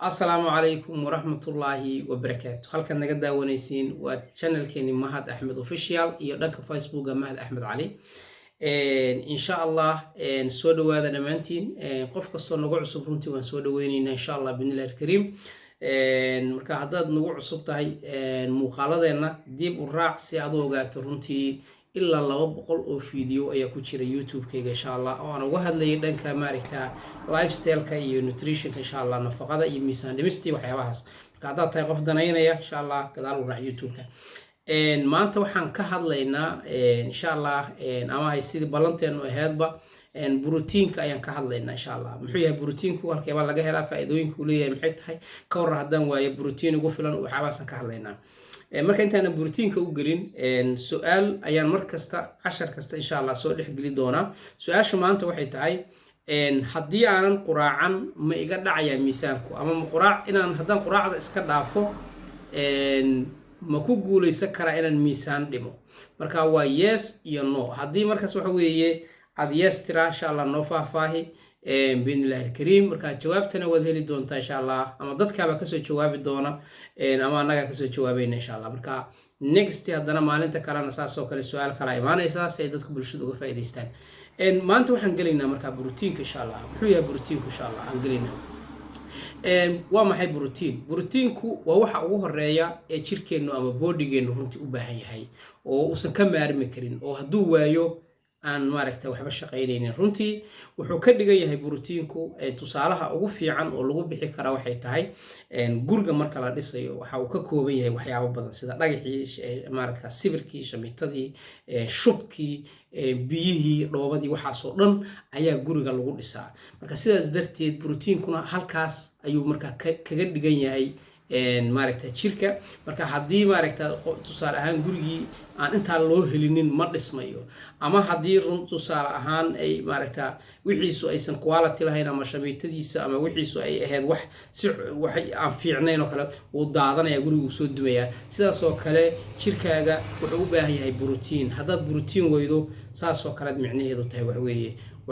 السلام عليكم ورحمة الله وبركاته. هل كان نجد ونيسين وشانل كيني مهد أحمد أوفيشيال يردك فيسبوك مهد أحمد علي. إن شاء الله نسود هذا نمانتين قف قصة نقول عصب رنتي ونسود وين إن شاء الله بإذن الله الكريم. مركهداد نقول عصب تاعي مخالدنا ديب الراع سيادو قات رنتي إلا الله بقول أو فيديو أي كوتشي يوتيوب كي إن شاء الله وأنا واحد اللي يدن كماركتا لايف ستايل كي نوتريشن إن شاء الله نفقة يميسان دمستي وحيواهس كعادات تيقف دنينا إن شاء الله كذا ورا يوتيوب ما أنت وحن كهاد لينا إن شاء الله أما هاي سيد بالنتين وهذا بروتين كأيان كهاد لينا إن شاء الله محيي بروتين كوهر كيبان لجهلا فائدوين كلية محيط هاي كور هذا ويا بروتين وقفلان وحواسا كهاد لينا marka intaan borotiinka u gelin su'aal ayaan mar kasta 10 kasta insha Allah soo dhex geli doona su'aasha maanta waxay tahay haddii aanan quraacan ma iga dhacaya miisaanku ama inaan haddaan quraacda iska dhaafo ma ku guuleysan kara inaan miisaan dhimo marka waa yes iyo no haddii markaas waxa weeye ad yes tira insha Allah noo faahfaahi بإذن الله الكريم مركا جوابتنا وذهلي دون إن شاء الله أما ضدك بكسو جواب دونا أما أنا كسو جوابين إن شاء الله مركا next هذانا ما أنت كلام أساس وكل سؤال كلا إيمان أساس سيدتك بالشدة وفائدة استان ما أنت وحنقلنا مركا بروتين إن شاء الله حوية بروتين إن شاء الله هنقلنا وما هي بروتين كو ووحى أوه الرأي شركة إنه أما بودي إنه هنتي أباهي هاي وسكمل أرمكرين وهدو وايو aan maaragtay waxba shaqeynaynin runtii wuxuu ka dhigan yahay borotiinku tusaalaha ugu fiican oo lagu bixi kara waxay tahay guriga marka la dhisayo waxa uu ka kooban yahay waxyaabo badan sida dhagaxii maaragtay sibirkii shamitadii shubkii biyihii dhoobadii waxaas oo dhan ayaa guriga lagu dhisaa marka sidaas darteed borotiinkuna halkaas ayuu marka kaga dhigan yahay maaragtay jirka marka haddii maaragtay tusaale ahaan gurigii aan inta loo helinin ma dhismayo ama haddii tusaale ahaan ay maaragtay wixiisu aysan quality lahayn ama shabeetadiisa ama wixiisu ay ahayd wax si wax aan fiicnayn oo kale uu daadanaya gurigu soo dumaya sidaas oo kale jirkaaga wuxuu u baahan yahay borotiin haddaad borotiin weydo saas oo kale micnaheedu tahay wax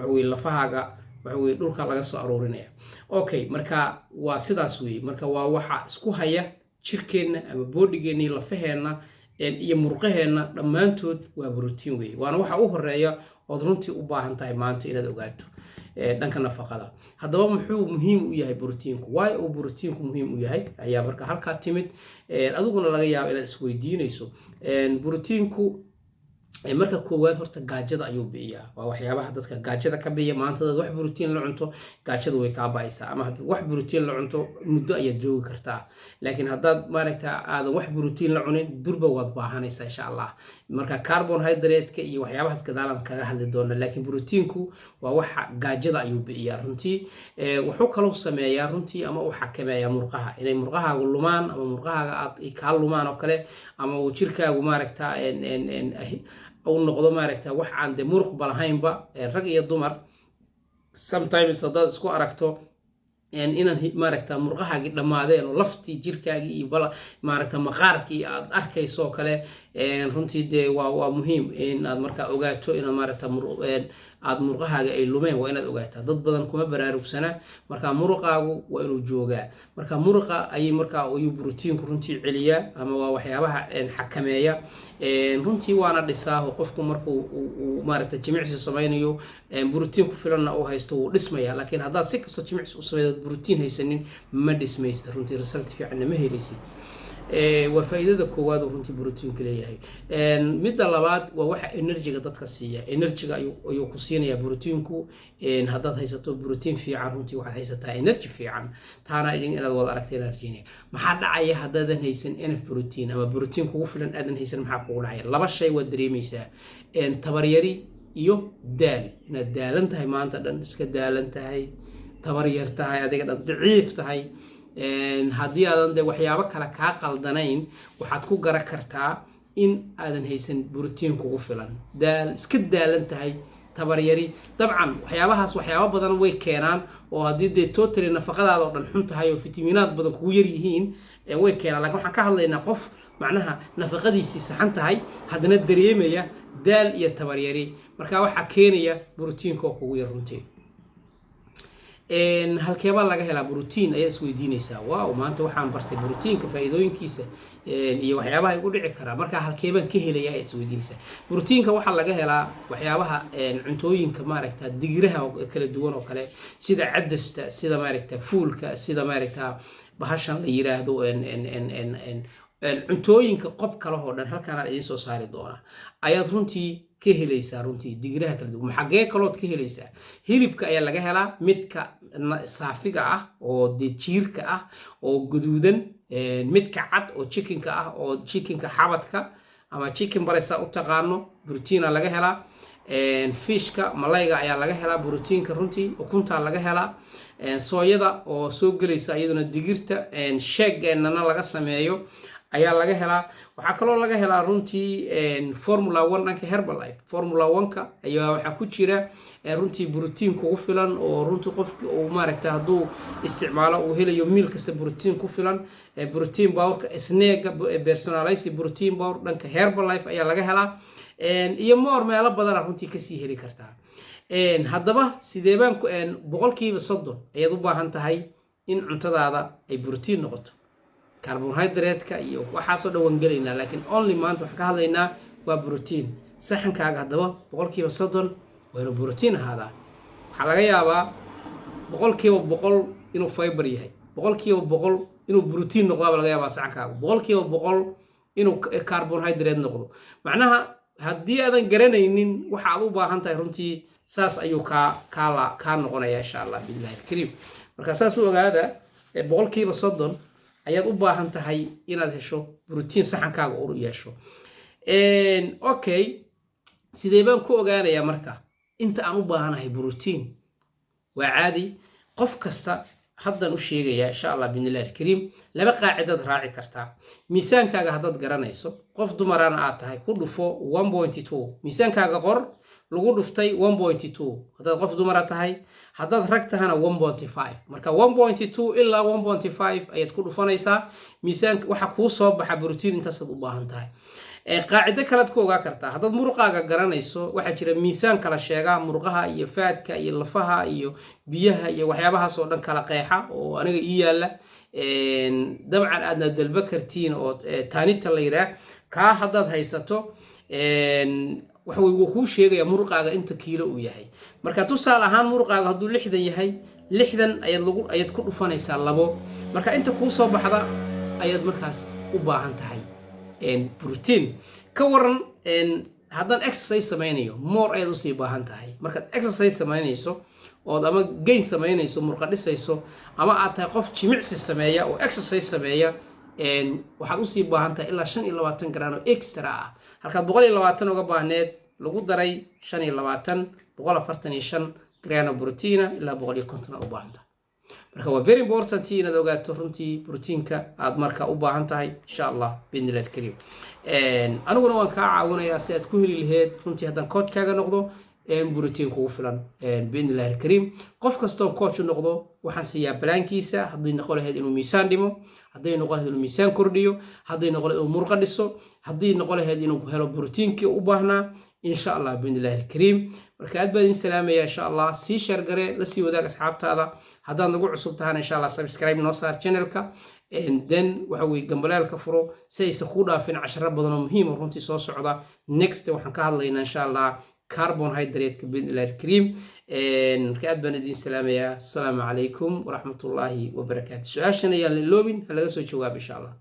weeye lafahaaga waxay dhulka laga soo aroorinaya okay marka waa sidaas weey marka waa waxa isku haya jirkeena ama boodigeena lafaheena iyo murqaheena dhamaantood waa borotiin weey waana waxa u horeeya oo runtii u baahan tahay maanta inaad ogaato dhanka nafaqada haddaba muxuu muhiim u yahay borotiinku why uu borotiinku muhiim u yahay ayaa marka halka timid adiguna laga yaabo inaad isweydiinayso borotiinku marka koowaad horta gaajada ayuu bixiyaa waa waxyaabaha dadka gaajada ka bixiya maanta dad wax borotiin la cunto gaajada way ka baaysaa ama hadii wax borotiin la cunto muddo ayaad joogi kartaa laakiin haddaad maaragtay aadan wax borotiin la cunin durba waad baahanaysaa insha Allah marka carbohydrate-ka iyo waxyaabahaas gadaalan kaga hadli doona laakiin borotiinku waa waxa gaajada ayuu bixiyaa runtii wuxuu kaloo sameeyaa runtii ama uu xakameeyaa murqaha inay murqahaagu lumaan ama murqahaaga aad ka lumaan oo kale ama uu jirkaagu maaragtay أو نقطة ما ركتها وح عند مرق بالهايم با رجع الدمر sometimes هذا سكو أركتو يعني إن ما ركتها مرقها جدا ما ذي إنه لفتي جيركاجي بلا ما ركتها مقاركي أركي سوكله هنتي ده ومهم إن المركة أوجاتو إن ما ركتها عاد مرقها جاي لومين وين أوجاتها ضد بدن كم برارو سنة مركة مرقة وإنه جوجا مركة مرقة أي مركة أو بروتين كرنتي عليا أما وحيابها إن حكمية هنتي وأنا لسه وقفكم مركو وما ركتها جميع الصباينيو بروتين كفلنا أو هيستو اسمه لكن هذا سكسو جميع الصبايا بروتين هي سنين ما ديسميست رنتي رسلت في عنا ما هي ليسي والفائدة كواد ورنتي بروتين كليه هي مدة لبعض وواحد إنرجي قدرت كسية إنرجي أيو كسينا يا بروتينكو إن هذا هيستو بروتين في عن رنتي واحد هيستا إنرجي في عن تانا إن أنا والله أكتر إنرجيني ما حد عيه هذا هيسن إنف بروتين أما بروتين كوفلن أدن هيسن محقول عيه لبش شيء ودريميسا إن تبريري يو دال إن الدال انتهي ما أنت دن إسك دال انتهي تبرير تهي هذا كده ضعيف تهي haddii aadan de waxyaabo kale ka qaldanayn waxaad ku garan kartaa in aadan haysan borotiin kugu filan daal iska daalan tahay tabar yari dabcan waxyaabahaas waxyaabo badan way keenaan oo haddii de totally nafaqadaada oo dhan xun tahay oo fitamiinaad badan kugu yar yihiin way keenaan laakiin waxaan ka hadlaynaa qof macnaha nafaqadiisii saxan tahay haddana dareemaya daal iyo tabar yari marka waxa keenaya borotiinka oo kugu yar runtii halkeebaa laga helaa borotiin ayaa isweydiinaysaa. Waaw, maanta waxaan bartay borotiinka faa'iidooyinkiisa iyo waxyaabaha ay u dhici karaa. marka halkeebaan ka helaya ayaa isweydiinaysaa. borotiinka waxaa laga helaa waxyaabaha cuntooyinka maaragta digiraha kala duwan oo kale, sida cadasta, sida maaragta fuulka, sida maaragta bahashan la yiraahdo cuntooyinka qob kale oo dhan halkaan aan idiin soo saari doonaa ayaad runtii ka helaysaa. runtii digiraha kala duwan xagee kalood ka helaysaa? hilibka ayaa laga helaa, midka saafiga ah oo jiirka ah oo gaduudan, midka cad oo chickenka ah oo chickenka xabadka ama chicken baresa u taqaano, borotiina laga helaa. fishka malayga ayaa laga helaa borotiinka runtii. ukunta laga helaa. sooyada oo soo gelaysa iyaduna digirta sheegeenana laga sameeyo ayaa laga helaa. waxaa kaloo laga helaa runtii formula 1 dhanka Herbalife. formula 1ka ayaa waxaa ku jira runtii borotiin kugu filan oo runtii qofkii uu maaragta hadduu isticmaalo uu helayo meal kasta borotiin ku filan. borotiin powerka snaga personalized borotiin power dhanka Herbalife ayaa laga helaa. iyo moor meelo badan runtii kasii heli kartaa. haddaba sidee baan boqolkiiba 30 ayaad u baahan tahay in cuntadaada ay borotiin noqoto. carbohydrate-ka iyo waxaasoo dhan waan gelaynaa, laakiin only maanta waxaan ka hadlaynaa waa borotiin. saxankaaga haddaba boqolkiiba 30 waa inuu borotiin ahaadaa. waxaa laga yaabaa boqolkiiba 100 inuu fiber yahay, boqolkiiba 100 inuu borotiin noqdo laga yaabaa saxankaaga, boqolkiiba 100 inuu carbohydrate noqdo. macnaha haddii aadan garanaynin waxa aad u baahan tahay runtii saas ayuu kaa noqonaya insha Allah billahi kariim. marka saas u ogaada boqolkiiba 30 ayaad u baahan tahay inaad hesho borotiin saxankaaga uu yeesho. okay, sidee baan ku ogaanayaa marka inta aan u baahanahay borotiin? waa caadi, qof kasta haddaan u sheegayaa insha Allah billahi kariim. laba qaacidad raaci kartaa. miisaankaaga haddaad garanayso, qof dumarana aad tahay, ku dhufo 1.2. miisaankaaga qor lagu dhuftay 1.2 haddaad qof dumara tahay. haddaad rag tahana 1.5. marka 1.2 ilaa 1.5 ayaad ku dhufanaysaa. miisaanka waxa kuu soo baxa borotiin intaasaad u baahan tahay. qaacido kalead ku ogaa kartaa. haddaad muruqaaga garanayso, waxaa jira miisaan kala sheega muruqaha iyo faadka iyo lafaha iyo biyaha iyo waxyaabahaas oo dhan kala qeexa oo aniga ii yaala. dabcan aadna dalba kartiin oo taanita la yiraahdo. kaa haddaad haysato waxa uu kuu sheegaya muruqaaga inta kiilo uu yahay. marka tusaale ahaan muruqaaga hadduu 60 yahay, 60 ayaad ku dhufanaysaa 2. marka inta kuu soo baxda ayaad markaas u baahan tahay borotiin. ka waran haddaan exercise samaynayo, more ayaad usii baahan tahay. markaad exercise samaynayso ood ama gain samaynayso, murqa dhisayso, ama aad tahay qof jimicsi sameeya oo exercise sameeya, waxaad usii baahan tahay ilaa 25 gram oo extra ah. halkaad 120 uga baahneed lagu daray 25, 145 gram oo borotiina ilaa 150 u baahan tahay. marka waa very important inaad ogaato runtii borotiinka aad marka u baahan tahay insha Allah biidhnillaahi kariim. aniguna waan kaa caawinayaa si aad ku heli lahayd runtii haddaan coachkaaga noqdo borotiin kugu filan biidhnillaahi kariim. qof kastoo coach u noqdo waxaan siiyaa balaankiisa. hadday noqon lahayd inuu miisaan dhimo, hadday noqon lahayd inuu miisaan kordhiyo, hadday noqon lahayd inuu murqa dhiso, hadday noqon lahayd inuu helo borotiinkii u baahnaa insha Allah biidhnillaahi kariim. marka aad baan idin salaamayaa insha Allah. sii share gare, la sii wadaag asxaabtaada. haddaad nagu cusub tahaan insha Allah subscribe noo saar channelka, then waxa weeye gambaleelka furo si aysan kuu dhaafin casharo badan oo muhiim ah runtii soo socda. next waxaan ka hadlaynaa insha Allah carbohydrate-ka biidhnillaahi kariim. marka aad baan idin salaamayaa. assalaamu calaykum waraxmatullaahi wabarakaatu. su-aashan ayaa la iloobin, ha laga soo jawaab insha Allah.